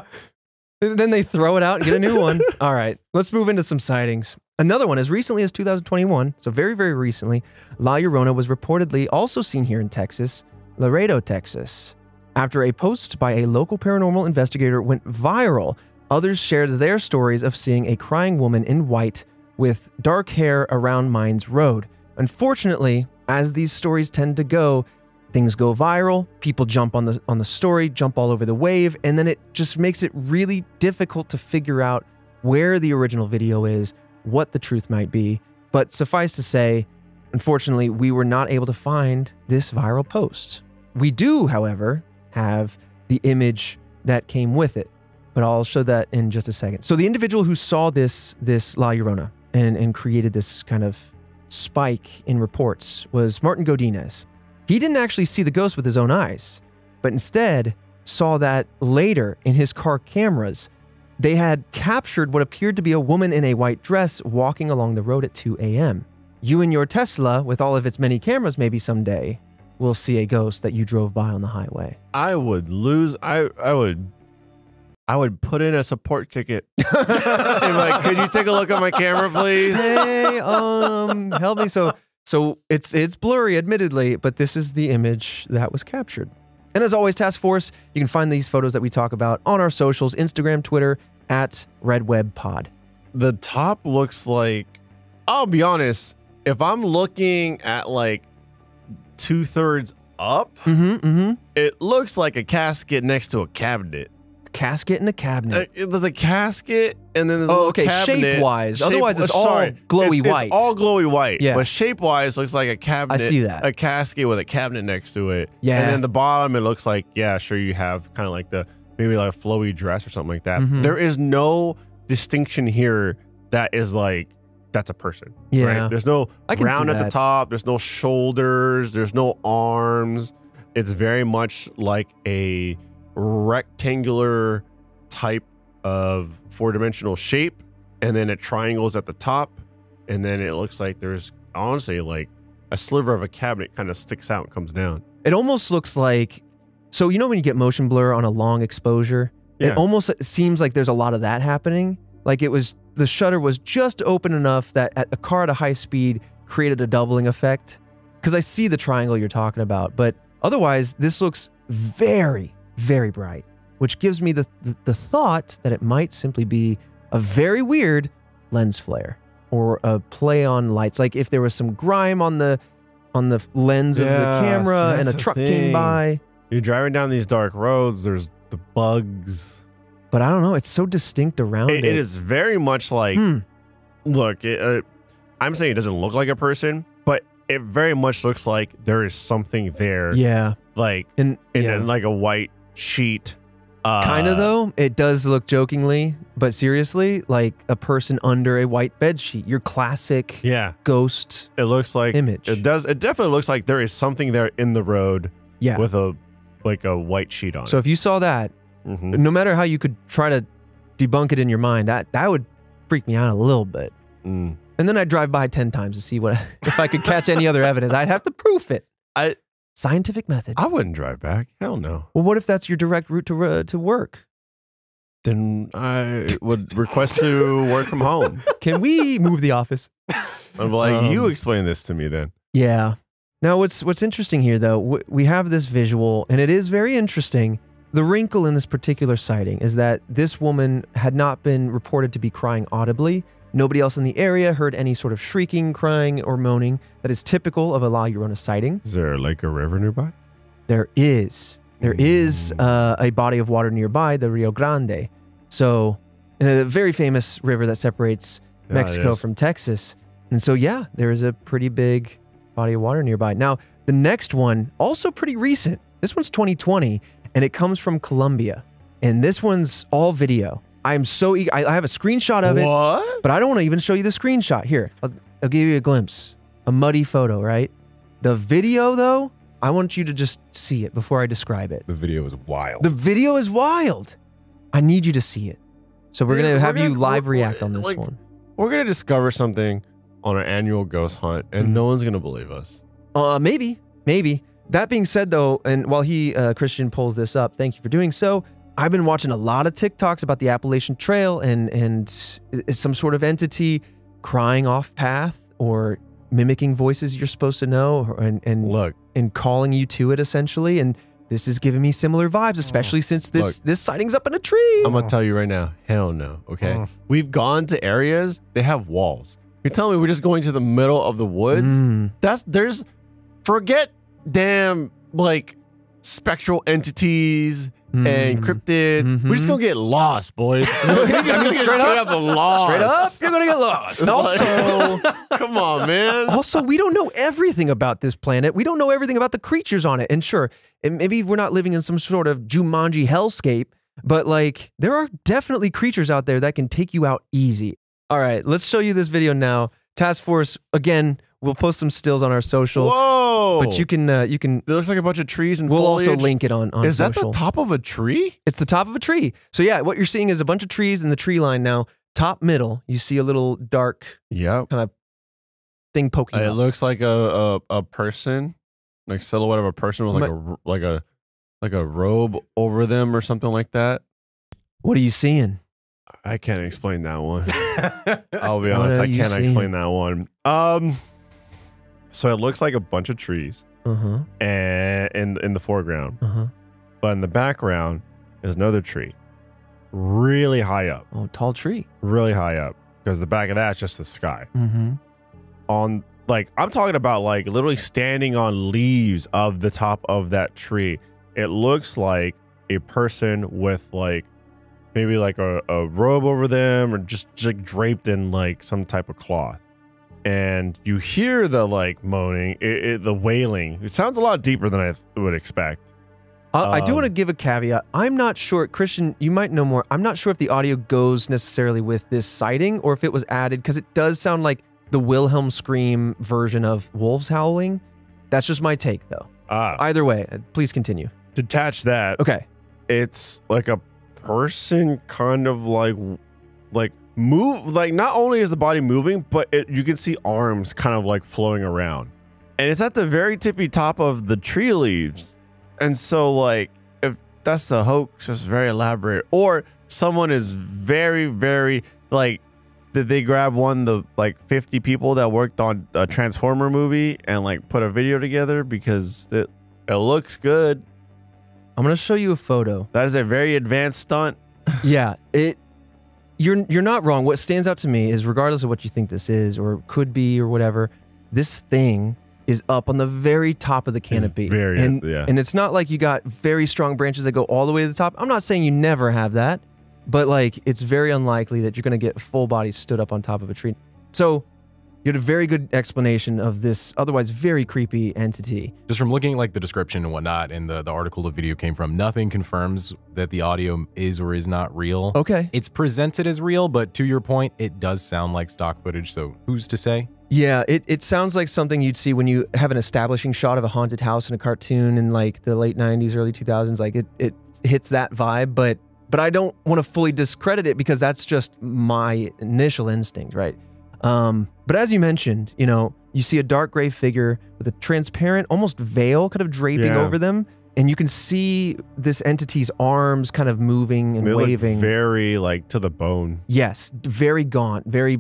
And then they throw it out and get a new one. All right, let's move into some sightings. Another one, as recently as 2021, so very, very recently, La Llorona was reportedly also seen here in Texas, Laredo, Texas. After a post by a local paranormal investigator went viral, others shared their stories of seeing a crying woman in white with dark hair around Mines Road. Unfortunately, as these stories tend to go, things go viral, people jump on the story, jump all over the wave, and then it just makes it really difficult to figure out where the original video is, what the truth might be. But suffice to say, Unfortunately, we were not able to find this viral post. We do, however, have the image that came with it, but I'll show that in just a second. So the individual who saw this La Llorona and created this kind of spike in reports was Martin Godinez. He didn't actually see the ghost with his own eyes, but instead saw that later in his car cameras. They had captured what appeared to be a woman in a white dress walking along the road at 2 a.m. You and your Tesla, with all of its many cameras, maybe someday will see a ghost that you drove by on the highway. I would lose. I would put in a support ticket. And like, could you take a look at my camera, please? Hey, help me. So it's blurry, admittedly, but this is the image that was captured. And as always, Task Force, you can find these photos that we talk about on our socials, Instagram, Twitter, @RedWebPod. The top looks like, I'll be honest, if I'm looking at like 2/3 up, it looks like a casket next to a cabinet. Casket in a cabinet. There's a casket and then there's a little cabinet. Shape-wise. Otherwise, it's all glowy white. It's all glowy white. Yeah. But shape-wise, looks like a cabinet. I see that. A casket with a cabinet next to it. Yeah. And then the bottom, it looks like, yeah, sure, you have kind of like maybe like a flowy dress or something like that. There is no distinction here that is like, that's a person. Yeah. Right? There's no round at the top. There's no shoulders. There's no arms. It's very much like a rectangular type of 4-dimensional shape, and then it triangles at the top, and then it looks like there's honestly like a sliver of a cabinet kind of sticks out and comes down. It almost looks like, so you know when you get motion blur on a long exposure, Yeah. it almost seems like there's a lot of that happening. Like the shutter was just open enough that a car at a high speed created a doubling effect. Because I see the triangle you're talking about, but otherwise this looks very, very bright, which gives me the thought that it might simply be a very weird lens flare or a play on lights. Like if there was some grime on the lens of the camera and a truck came by. You're driving down these dark roads, there's the bugs. But I don't know, it's so distinct around it. It is very much like, look, I'm saying it doesn't look like a person, but it very much looks like there is something there. Yeah. Like in like a white sheet. Kind of though. It does look jokingly, but seriously, like a person under a white bed sheet. Your classic ghost It looks like image. It does. It definitely looks like there is something there in the road with a white sheet on it. So if you saw that, no matter how you could try to debunk it in your mind, that would freak me out a little bit. And then I'd drive by 10 times to see if I could catch any other evidence. I'd have to proof it. Scientific method. I wouldn't drive back. Hell no. Well, what if that's your direct route to work? Then I would request to work from home. Can we move the office? I'm like, you explain this to me then. Yeah. Now, what's interesting here, though, we have this visual, and it is very interesting. The wrinkle in this particular sighting is that this woman had not been reported to be crying audibly. Nobody else in the area heard any sort of shrieking, crying, or moaning that is typical of a La Llorona sighting. Is there like a river nearby? There is. There is a body of water nearby, the Rio Grande. So, a very famous river that separates Mexico from Texas. And so, yeah, there is a pretty big body of water nearby. Now, the next one, also pretty recent. This one's 2020, and it comes from Colombia. And this one's all video. I am so eager. I have a screenshot of it. What? But I don't want to even show you the screenshot. Here, I'll give you a glimpse. A muddy photo, right? The video, though, I want you to just see it before I describe it. The video is wild. The video is wild. I need you to see it. So we're going to have you live react on this one. We're going to discover something on our annual ghost hunt, and no one's going to believe us. Maybe. That being said, though, and while Christian pulls this up, thank you for doing so. I've been watching a lot of TikToks about the Appalachian Trail and some sort of entity crying off path or mimicking voices you're supposed to know and calling you to it, essentially. And this is giving me similar vibes, especially since this sighting's up in a tree. I'm going to tell you right now, hell no, okay? We've gone to areas, they have walls. You're telling me we're just going to the middle of the woods? Forget damn, like, spectral entities and cryptids. We're just gonna get lost, boys. Straight up, you're gonna get lost. Also, come on, man. Also, we don't know everything about this planet. We don't know everything about the creatures on it. And sure, maybe we're not living in some sort of Jumanji hellscape, but like there are definitely creatures out there that can take you out easy. All right, let's show you this video now. Task Force, again, we'll post some stills on our social. Whoa! But you can. It looks like a bunch of trees and we'll foliage. also link it on Is social. that the top of a tree? It's the top of a tree. So yeah, what you're seeing is a bunch of trees in the tree line now. Top middle, you see a little dark kind of thing poking It up. looks like a person, like silhouette of a person with like a robe over them or something like that. What are you seeing? I can't explain that one. I'll be honest, I can't explain that one. So it looks like a bunch of trees, and in the foreground, but in the background is another tree, really high up. Oh, tall tree. Really high up, because the back of that's just the sky. On like I'm talking about like literally standing on leaves of the top of that tree. It looks like a person with like maybe like a robe over them or just like draped in like some type of cloth. And you hear the like moaning, the wailing. It sounds a lot deeper than I would expect. I do want to give a caveat. I'm not sure, Christian, you might know more. I'm not sure if the audio goes necessarily with this sighting or if it was added, because it does sound like the Wilhelm scream version of wolves howling. That's just my take though. Either way, please continue. Detach that. Okay. It's like a person kind of like move, like not only is the body moving, but you can see arms kind of like flowing around, and it's at the very tippy top of the tree leaves. And so like if that's a hoax, it's very elaborate, or someone is very like, did they grab the like 50 people that worked on a Transformer movie and like put a video together because it looks good. I'm gonna show you a photo. That is a very advanced stunt. Yeah, you're not wrong. What stands out to me is, regardless of what you think this is or could be or whatever, this thing is up on the very top of the canopy. And it's not like you got very strong branches that go all the way to the top. I'm not saying you never have that, but like it's very unlikely that you're gonna get full body stood up on top of a tree. So you had a very good explanation of this otherwise very creepy entity. Just from looking at like the description and whatnot in the article the video came from, nothing confirms that the audio is or is not real. Okay. It's presented as real, but to your point, it does sound like stock footage, so who's to say? Yeah, it sounds like something you'd see when you have an establishing shot of a haunted house in a cartoon in like the late 90s, early 2000s. Like it hits that vibe, but I don't want to fully discredit it because that's just my initial instinct, right? But as you mentioned, you know, you see a dark gray figure with a transparent, almost veil kind of draping over them. And you can see this entity's arms kind of moving and waving. Look very like to the bone. Yes, very gaunt, very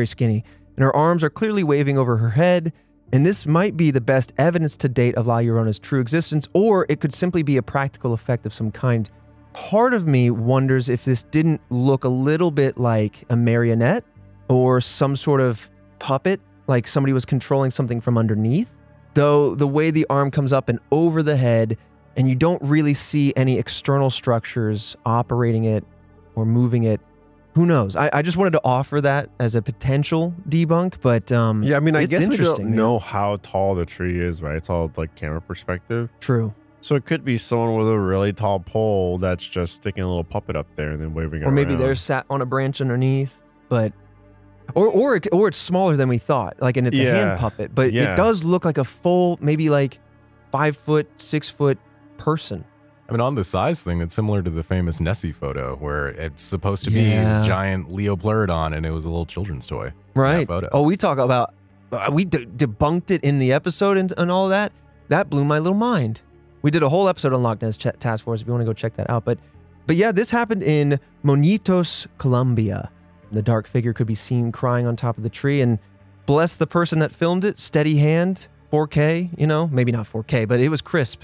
skinny. And her arms are clearly waving over her head. And this might be the best evidence to date of La Llorona's true existence, or it could simply be a practical effect of some kind. Part of me wonders if this didn't look a little bit like a marionette or some sort of puppet, like somebody was controlling something from underneath. Though the way the arm comes up and over the head, and you don't really see any external structures operating it or moving it, who knows? I just wanted to offer that as a potential debunk, but yeah, I mean, I guess we don't interesting, know how tall the tree is, right? It's all like camera perspective. True. So it could be someone with a really tall pole that's just sticking a little puppet up there and then waving it around. Or maybe they're sat on a branch underneath, but or it's smaller than we thought, like, and it's a hand puppet, but it does look like a full, maybe like 5 foot, 6 foot person. I mean, on the size thing, it's similar to the famous Nessie photo where it's supposed to be this giant Leopleurodon and it was a little children's toy. Right. Photo. Oh, we talk about, we debunked it in the episode and all of that. That blew my little mind. We did a whole episode on Loch Ness Task Force if you want to go check that out. But yeah, this happened in Monitos, Colombia. The dark figure could be seen crying on top of the tree, and bless the person that filmed it, steady hand, 4K, you know, maybe not 4K, but it was crisp.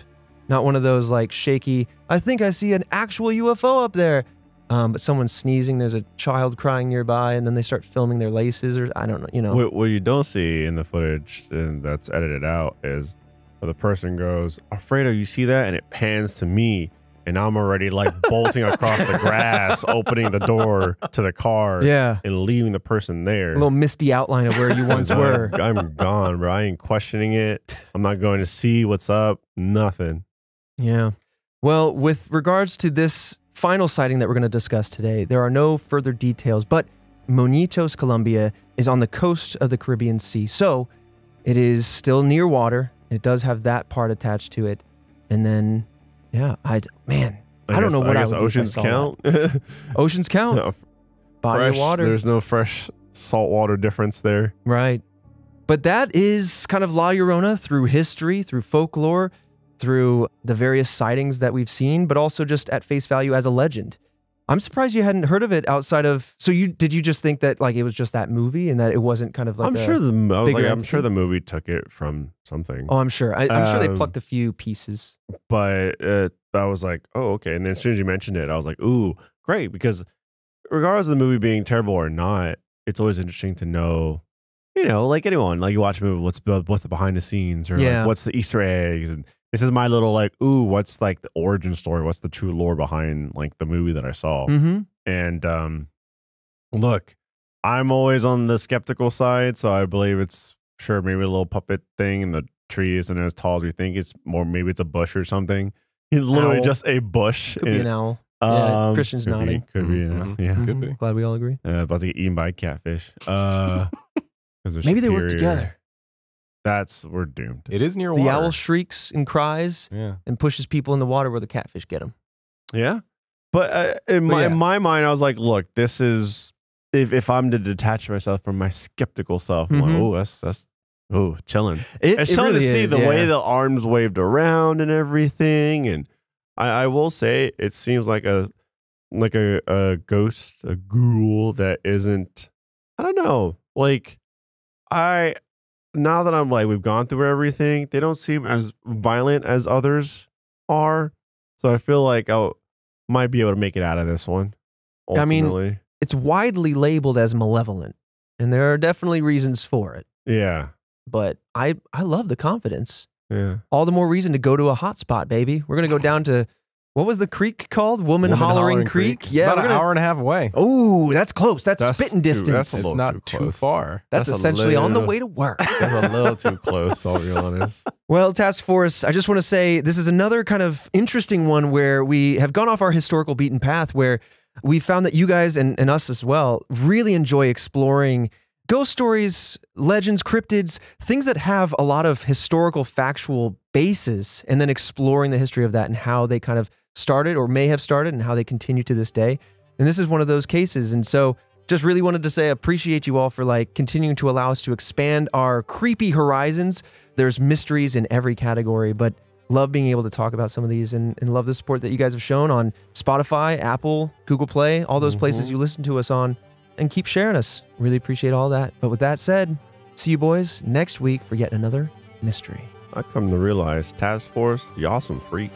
Not one of those like shaky, I think I see an actual UFO up there. But someone's sneezing, there's a child crying nearby, and then they start filming their laces, or I don't know, you know. What you don't see in the footage and that's edited out is where the person goes, Alfredo, you see that? And it pans to me, and I'm already like bolting across the grass, opening the door to the car, and leaving the person there. A little misty outline of where you once were. I'm gone, bro. I ain't questioning it. I'm not going to see what's up. Nothing. Yeah. Well, with regards to this final sighting that we're going to discuss today, there are no further details, but Monitos, Colombia is on the coast of the Caribbean Sea. So it is still near water. It does have that part attached to it. And then, yeah, I don't know what I would do oceans count. Oceans count. No, body of water. There's no fresh saltwater difference there. Right. But that is kind of La Llorona through history, through folklore, through the various sightings that we've seen, but also just at face value as a legend. I'm surprised you hadn't heard of it outside of. So did you just think that like it was just that movie and that it wasn't kind of like? I'm sure the movie took it from something. Oh, I'm sure. I'm sure they plucked a few pieces. But I was like, oh, okay. And then as soon as you mentioned it, I was like, ooh, great, because regardless of the movie being terrible or not, it's always interesting to know. You know, like anyone, like you watch a movie, what's the behind the scenes, or like, what's the Easter eggs, and this is my little like, ooh, what's like the origin story? What's the true lore behind like the movie that I saw? And look, I'm always on the skeptical side, so I believe it's maybe a little puppet thing, and the tree isn't as tall as we think. It's more, maybe it's a bush or something. It's literally just a bush. Could be an owl. Yeah, Christian's nodding. Could be. Yeah, could be. Glad we all agree. About to get eaten by a catfish. Maybe they work together. We're doomed. It is near water. The owl shrieks and cries and pushes people in the water where the catfish get them. Yeah. But in my mind, I was like, look, this is, if I'm to detach myself from my skeptical self, I'm like, that's chilling. It's chilling to see the way the arms waved around and everything. And I will say, it seems like a ghost, a ghoul that isn't, I don't know, like, now that I'm like, we've gone through everything, they don't seem as violent as others are. So I feel like I might be able to make it out of this one. Ultimately. I mean, it's widely labeled as malevolent, and there are definitely reasons for it. Yeah. But I love the confidence. Yeah. All the more reason to go to a hot spot, baby. We're going to go down to, what was the creek called? Woman Hollering Creek? Yeah. About an hour and a half away. Oh, that's close. That's spitting distance. That's a little too far. That's essentially on the way to work. That's a little too close, I'll be honest. Well, Task Force, I just want to say this is another kind of interesting one where we have gone off our historical beaten path, where we found that you guys and us as well really enjoy exploring ghost stories, legends, cryptids, things that have a lot of historical factual basis, and then exploring the history of that and how they kind of started or may have started and how they continue to this day. And this is one of those cases. And so just really wanted to say, appreciate you all for like continuing to allow us to expand our creepy horizons. There's mysteries in every category, but love being able to talk about some of these and love the support that you guys have shown on Spotify, Apple, Google Play, all those places you listen to us on, and keep sharing us. Really appreciate all that. But with that said, see you boys next week for yet another mystery. I come to realize, Task Force, y'all some freaks.